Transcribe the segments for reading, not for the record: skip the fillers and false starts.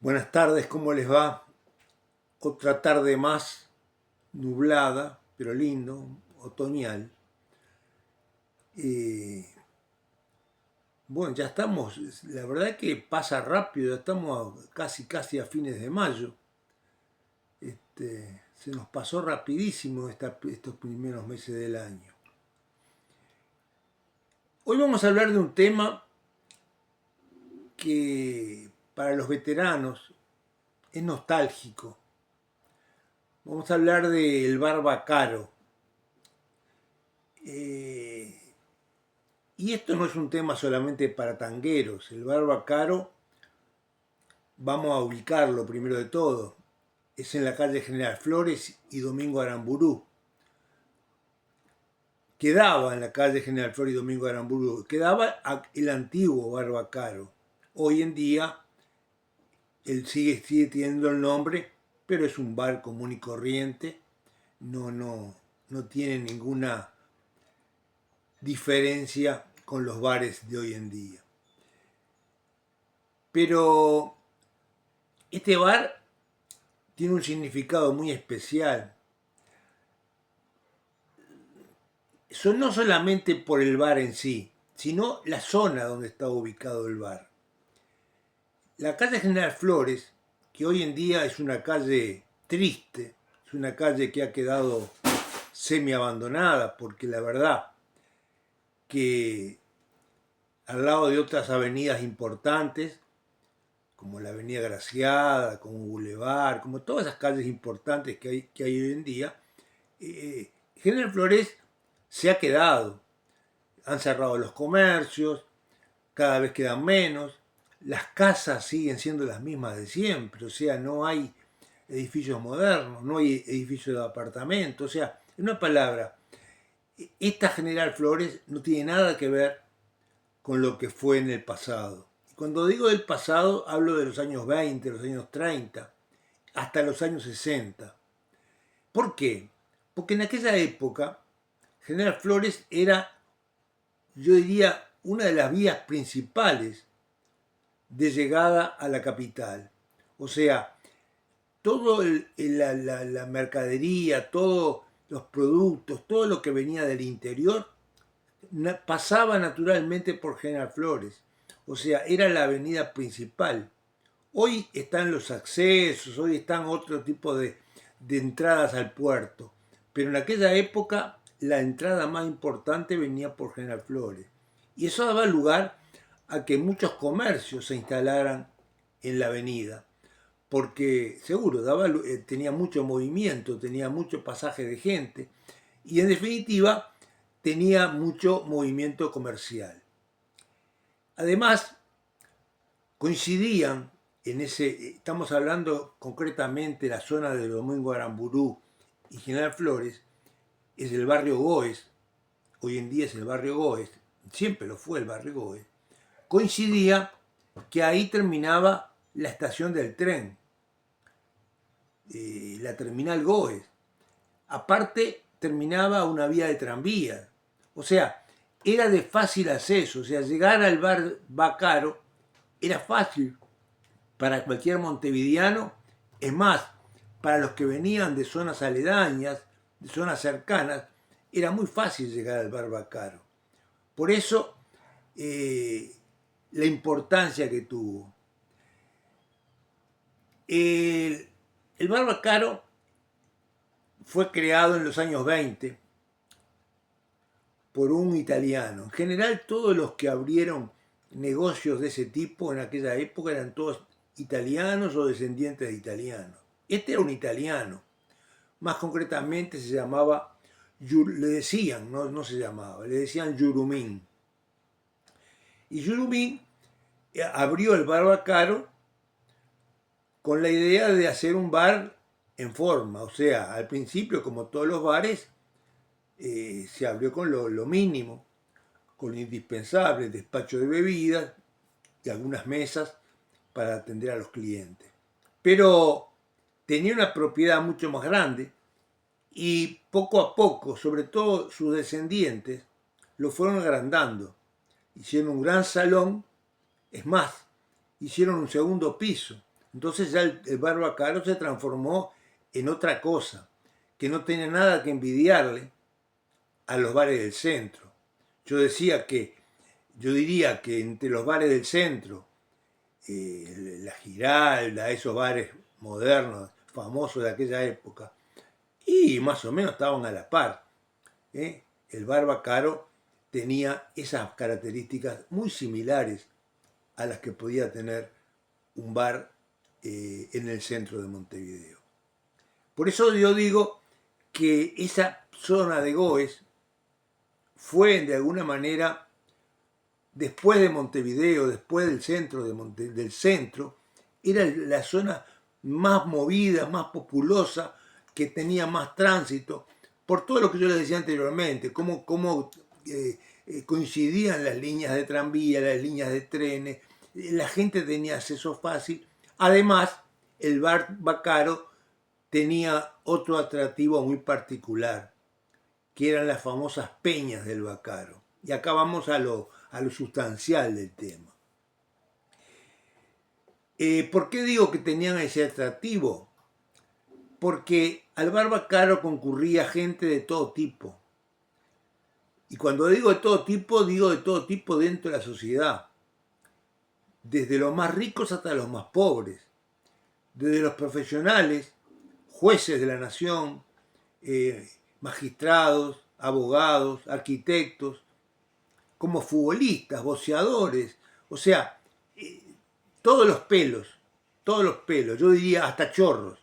Buenas tardes, ¿cómo les va? Otra tarde más nublada, pero lindo, otoñal. Eh, bueno, ya estamos, la verdad que pasa rápido, ya estamos casi a fines de mayo. Se nos pasó rapidísimo estos primeros meses del año. Hoy vamos a hablar de un tema que para los veteranos es nostálgico. Vamos a hablar del Barbacaro. Y esto no es un tema solamente para tangueros. El Barbacaro, vamos a ubicarlo primero de todo, es en la calle General Flores y Domingo Aramburú. Quedaba en la calle General Flores y Domingo Aramburú, quedaba el antiguo Barbacaro. Hoy en día él sigue teniendo el nombre, pero es un bar común y corriente, no tiene ninguna diferencia con los bares de hoy en día. Pero este bar tiene un significado muy especial. No solamente por el bar en sí, sino la zona donde está ubicado el bar. La calle General Flores, que hoy en día es una calle triste, es una calle que ha quedado semi abandonada, porque la verdad que al lado de otras avenidas importantes, como la Avenida Graciada, como Boulevard, como todas esas calles importantes que hay hoy en día, General Flores se ha quedado. Han cerrado los comercios, cada vez quedan menos, las casas siguen siendo las mismas de siempre, o sea, no hay edificios modernos, no hay edificios de apartamentos, o sea, en una palabra, esta General Flores no tiene nada que ver con lo que fue en el pasado. Y cuando digo del pasado, hablo de los años 20, los años 30, hasta los años 60. ¿Por qué? Porque en aquella época, General Flores era, yo diría, una de las vías principales de llegada a la capital. O sea, toda la mercadería, todos los productos, todo lo que venía del interior, pasaba naturalmente por General Flores. O sea, era la avenida principal. Hoy están los accesos, hoy están otro tipo de entradas al puerto. Pero en aquella época la entrada más importante venía por General Flores. Y eso daba lugar a que muchos comercios se instalaran en la avenida. Porque seguro, tenía mucho movimiento, tenía mucho pasaje de gente. Y en definitiva, tenía mucho movimiento comercial. Además, coincidían estamos hablando concretamente de la zona de Domingo Aramburú y General Flores, es el barrio Goes, hoy en día es el barrio Goes, siempre lo fue el barrio Goes, coincidía que ahí terminaba la estación del tren, la terminal Goes. Aparte, terminaba una vía de tranvía. O sea, era de fácil acceso. O sea, llegar al bar Bacaro era fácil para cualquier montevideano. Es más, para los que venían de zonas aledañas, de zonas cercanas, era muy fácil llegar al bar Bacaro. Por eso, la importancia que tuvo. El bar Bacaro fue creado en los años 20 por un italiano. En general, todos los que abrieron negocios de ese tipo en aquella época eran todos italianos o descendientes de italianos. Este era un italiano. Más concretamente se llamaba, le decían, no se llamaba, le decían Yurumín. Y Yurumín abrió el bar Bacaro con la idea de hacer un bar en forma. O sea, al principio, como todos los bares, se abrió con lo mínimo, con lo indispensable, despacho de bebidas y algunas mesas para atender a los clientes. Pero tenía una propiedad mucho más grande y poco a poco, sobre todo sus descendientes, lo fueron agrandando. Hicieron un gran salón, es más, hicieron un segundo piso. Entonces ya el Barbacaro se transformó en otra cosa, que no tenía nada que envidiarle a los bares del centro. Yo decía que, yo diría que entre los bares del centro, la Giralda, esos bares modernos, famosos de aquella época, y más o menos estaban a la par. El Barbacaro tenía esas características muy similares a las que podía tener un bar en el centro de Montevideo. Por eso yo digo que esa zona de Goes fue de alguna manera, después de Montevideo, después del centro, del centro, era la zona más movida, más populosa, que tenía más tránsito, por todo lo que yo les decía anteriormente, cómo coincidían las líneas de tranvía, las líneas de trenes, la gente tenía acceso fácil. Además, el bar Bacaro tenía otro atractivo muy particular, que eran las famosas peñas del Bacaro. Y acá vamos a lo sustancial del tema. ¿Por qué digo que tenían ese atractivo? Porque al bar Bacaro concurría gente de todo tipo. Y cuando digo de todo tipo dentro de la sociedad. Desde los más ricos hasta los más pobres. Desde los profesionales, jueces de la nación, magistrados, abogados, arquitectos, como futbolistas, boxeadores, o sea, todos los pelos, yo diría hasta chorros,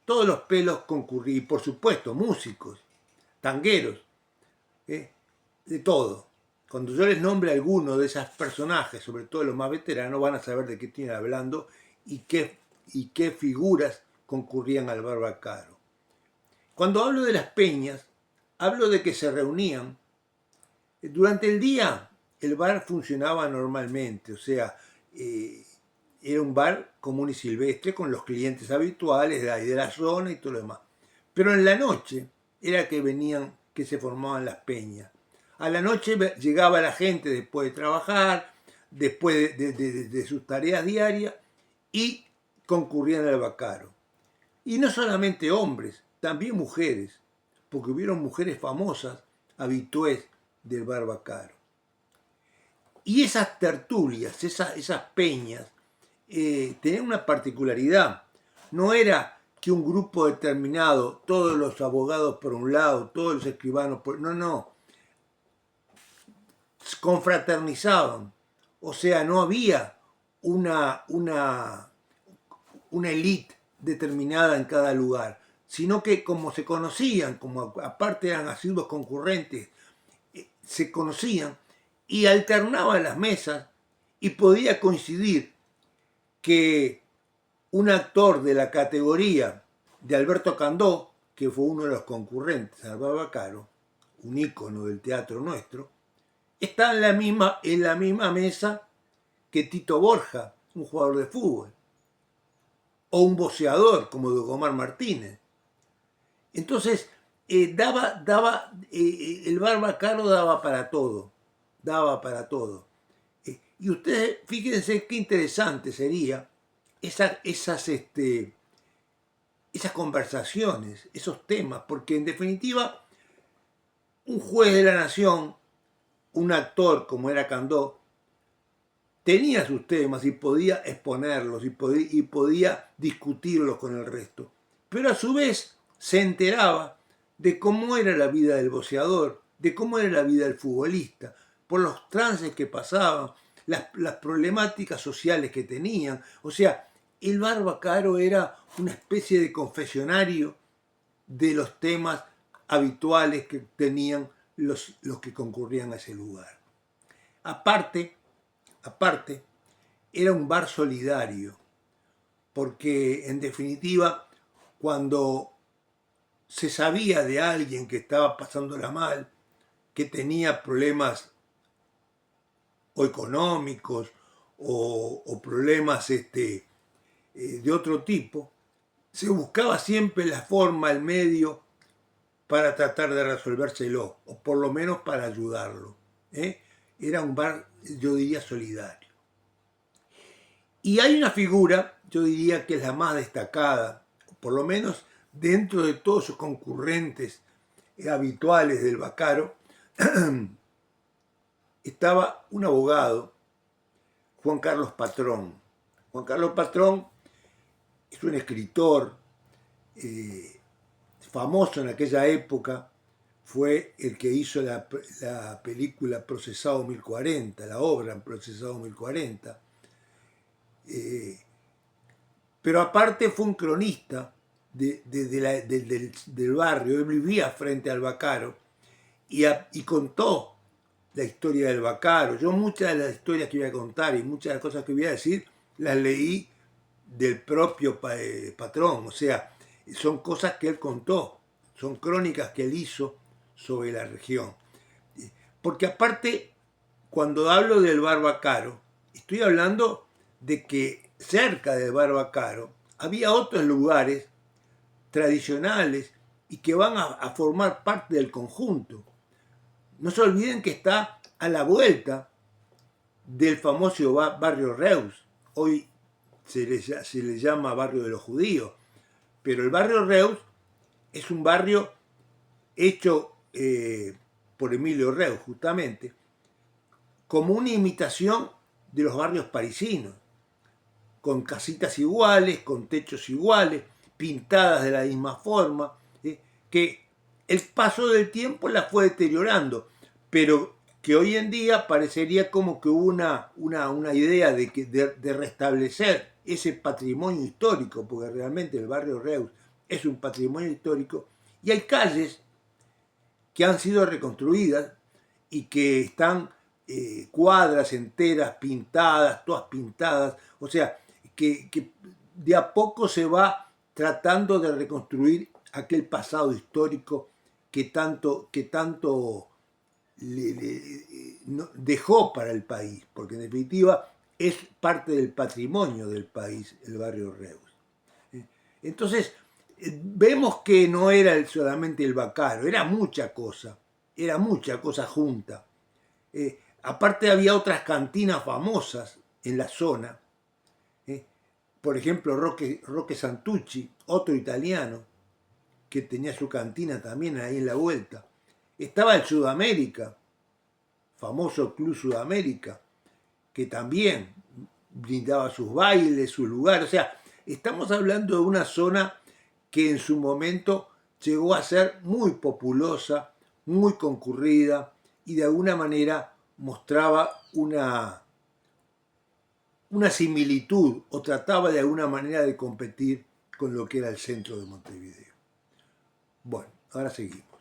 todos los pelos concurrían, y por supuesto músicos, tangueros, de todo. Cuando yo les nombre a alguno de esos personajes, sobre todo los más veteranos, van a saber de qué estoy hablando y qué figuras concurrían al Barbacaro. Cuando hablo de las peñas, hablo de que se reunían. Durante el día el bar funcionaba normalmente, o sea, era un bar común y silvestre con los clientes habituales de ahí de la zona y todo lo demás. Pero en la noche era que se formaban las peñas. A la noche llegaba la gente después de trabajar, después de sus tareas diarias, y concurrían al Bacaro. Y no solamente hombres, también mujeres, porque hubieron mujeres famosas, habitués del Barbacaro. Y esas tertulias, esas peñas, tenían una particularidad. No era que un grupo determinado, todos los abogados por un lado, todos los escribanos por... No. Confraternizaban. O sea, no había una élite determinada en cada lugar, sino que como se conocían, como aparte eran asiduos concurrentes, se conocían y alternaban las mesas y podía coincidir que un actor de la categoría de Alberto Candó, que fue uno de los concurrentes al Barbacaro, un ícono del teatro nuestro, está en la misma mesa que Tito Borja, un jugador de fútbol, o un boxeador como Dogomar Martínez. Entonces, el Barbacaro daba para todo, y ustedes, fíjense qué interesante sería esas conversaciones, esos temas, porque en definitiva, un juez de la nación, un actor como era Candó, tenía sus temas y podía exponerlos y podía discutirlos con el resto. Pero a su vez se enteraba de cómo era la vida del boxeador, de cómo era la vida del futbolista, por los trances que pasaban, las problemáticas sociales que tenían. O sea, el Barbacaro era una especie de confesionario de los temas habituales que tenían los que concurrían a ese lugar. Aparte, era un bar solidario, porque en definitiva, cuando se sabía de alguien que estaba pasándola mal, que tenía problemas o económicos o problemas de otro tipo, se buscaba siempre la forma, el medio para tratar de resolvérselo, o por lo menos para ayudarlo. Era un bar, yo diría, solidario. Y hay una figura, yo diría que es la más destacada, por lo menos dentro de todos sus concurrentes habituales del Baccaro, estaba un abogado, Juan Carlos Patrón. Juan Carlos Patrón es un escritor famoso en aquella época, fue el que hizo la película Procesado 1040, la obra Procesado 1040. Pero aparte fue un cronista del barrio, él vivía frente al Baccaro y contó la historia del Baccaro. Yo muchas de las historias que voy a contar y muchas de las cosas que voy a decir las leí del propio Patrón, o sea, son cosas que él contó, son crónicas que él hizo sobre la región. Porque aparte, cuando hablo del bar Baccaro, estoy hablando de que cerca del bar Baccaro había otros lugares tradicionales y que van a formar parte del conjunto. No se olviden que está a la vuelta del famoso barrio Reus. Hoy se le llama barrio de los judíos, pero el barrio Reus es un barrio hecho por Emilio Reus, justamente, como una imitación de los barrios parisinos, con casitas iguales, con techos iguales, pintadas de la misma forma, que el paso del tiempo las fue deteriorando, pero que hoy en día parecería como que hubo una idea de restablecer ese patrimonio histórico, porque realmente el barrio Reus es un patrimonio histórico, y hay calles que han sido reconstruidas y que están cuadras enteras pintadas, todas pintadas, o sea, que de a poco se va tratando de reconstruir aquel pasado histórico que tanto dejó para el país, porque en definitiva es parte del patrimonio del país, el barrio Reus. Entonces, vemos que no era solamente el Baccaro, era mucha cosa junta. Aparte había otras cantinas famosas en la zona, por ejemplo Roque Santucci, otro italiano, que tenía su cantina también ahí en la vuelta. Estaba el Sudamérica, famoso Club Sudamérica, que también brindaba sus bailes, sus lugares. O sea, estamos hablando de una zona que en su momento llegó a ser muy populosa, muy concurrida y de alguna manera mostraba una similitud o trataba de alguna manera de competir con lo que era el centro de Montevideo. Bueno, ahora seguimos.